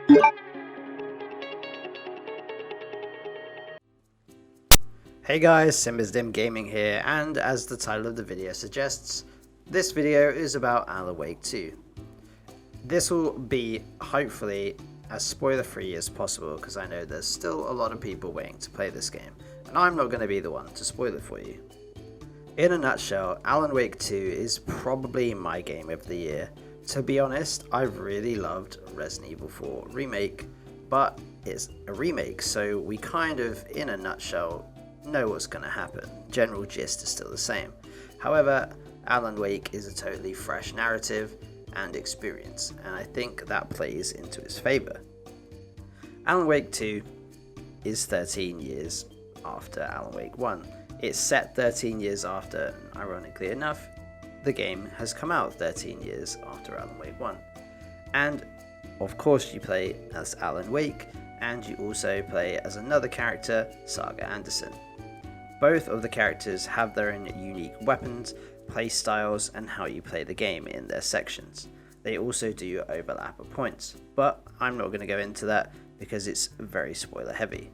Hey guys, SimbaSdim Gaming here, and as the title of the video suggests, this video is about Alan Wake 2. This will be, hopefully, as spoiler free as possible because I know there's still a lot of people waiting to play this game, and I'm not going to be the one to spoil it for you. In a nutshell, Alan Wake 2 is probably my game of the year. To be honest, I really loved Resident Evil 4 Remake, but it's a remake, so we kind of, in a nutshell, know what's going to happen. General gist is still the same. However, Alan Wake is a totally fresh narrative and experience, and I think that plays into its favour. Alan Wake 2 is 13 years after Alan Wake 1. It's set 13 years after, and ironically enough, the game has come out 13 years after Alan Wake 1. And of course you play as Alan Wake, and you also play as another character, Saga Anderson. Both of the characters have their own unique weapons, play styles, and how you play the game in their sections. They also do overlap at points, but I'm not going to go into that because it's very spoiler heavy.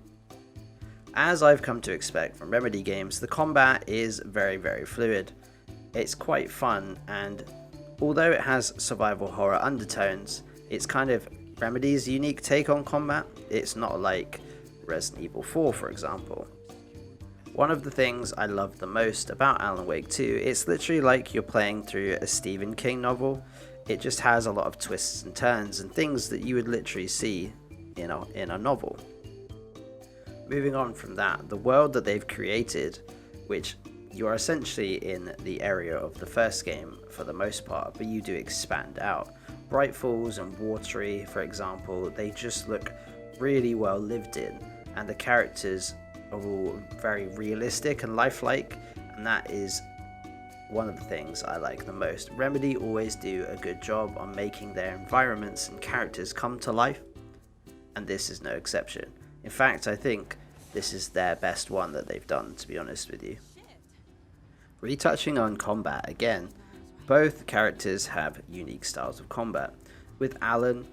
As I've come to expect from Remedy games, the combat is very fluid. It's quite fun, and although it has survival horror undertones, it's kind of Remedy's unique take on combat. It's not like Resident Evil 4, for example. One of the things I love the most about Alan Wake 2, it's literally like you're playing through a Stephen King novel. It just has a lot of twists and turns and things that you would literally see in a novel. Moving on from that, the world that they've created, which you're essentially in the area of the first game for the most part, but you do expand out. Bright Falls and Watery, for example, they just look really well lived in, and the characters are all very realistic and lifelike, and that is one of the things I like the most. Remedy always do a good job on making their environments and characters come to life, and this is no exception. In fact, I think this is their best one that they've done, to be honest with you. Retouching on combat again, both characters have unique styles of combat. With Alan,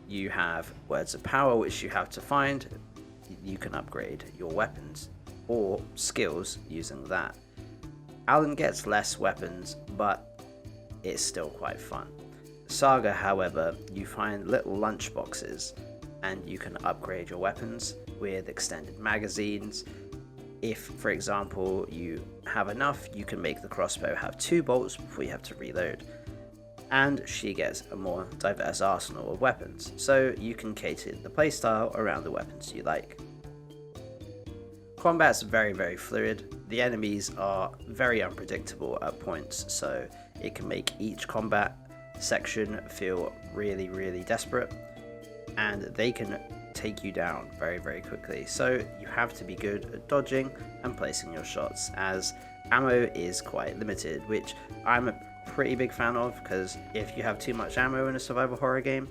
you have words of power which you have to find. You can upgrade your weapons or skills using that. Alan gets less weapons, but it's still quite fun. Saga, however, you find little lunch boxes and you can upgrade your weapons with extended magazines. If, for example, you have enough, you can make the crossbow have 2 bolts before you have to reload. And she gets a more diverse arsenal of weapons, so you can cater the playstyle around the weapons you like. Combat's very fluid. The enemies are very unpredictable at points, so it can make each combat section feel really desperate, and they can take you down very quickly, so you have to be good at dodging and placing your shots, as ammo is quite limited, which I'm a pretty big fan of, because if you have too much ammo in a survival horror game,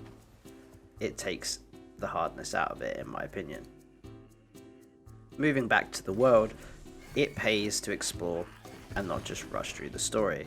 it takes the hardness out of it, in my opinion. Moving back to the world, it pays to explore and not just rush through the story,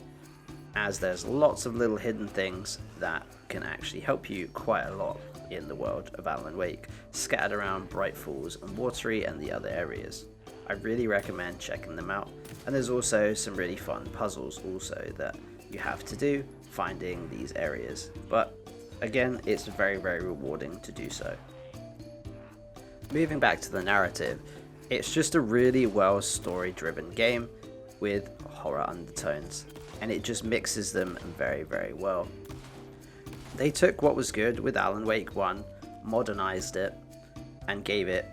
as there's lots of little hidden things that can actually help you quite a lot in the world of Alan Wake, scattered around Bright Falls and Watery and the other areas. I really recommend checking them out, and there's also some really fun puzzles also that you have to do, finding these areas, but again, it's very rewarding to do so. Moving back to the narrative, it's just a really well story driven game with horror undertones, and it just mixes them very well. They took what was good with Alan Wake 1, modernized it, and gave it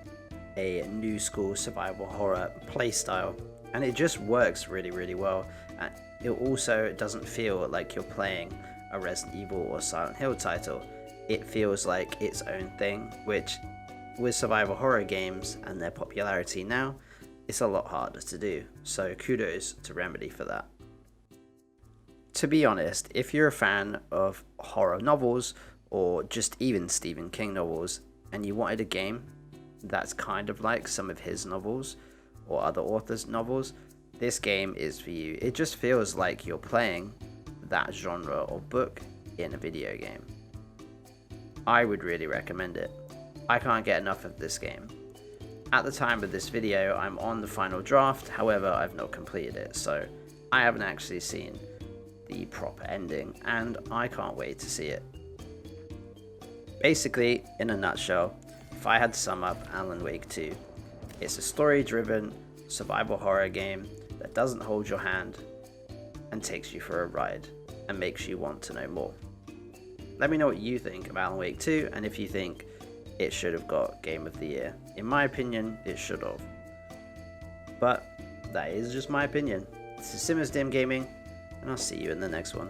a new school survival horror playstyle, and it just works really well. And it also doesn't feel like you're playing a Resident Evil or Silent Hill title. It feels like its own thing, which with survival horror games and their popularity now, it's a lot harder to do, so kudos to Remedy for that. To be honest, if you're a fan of horror novels or just even Stephen King novels and you wanted a game that's kind of like some of his novels or other authors' novels, this game is for you. It just feels like you're playing that genre or book in a video game. I would really recommend it. I can't get enough of this game. At the time of this video, I'm on the final draft, however I've not completed it, so I haven't actually seen the proper ending, and I can't wait to see it. Basically, in a nutshell, if I had to sum up Alan Wake 2, it's a story-driven survival horror game that doesn't hold your hand and takes you for a ride and makes you want to know more. Let me know what you think of Alan Wake 2 and if you think it should have got Game of the Year. In my opinion, it should have. But that is just my opinion. This is SimmersDim Gaming, and I'll see you in the next one.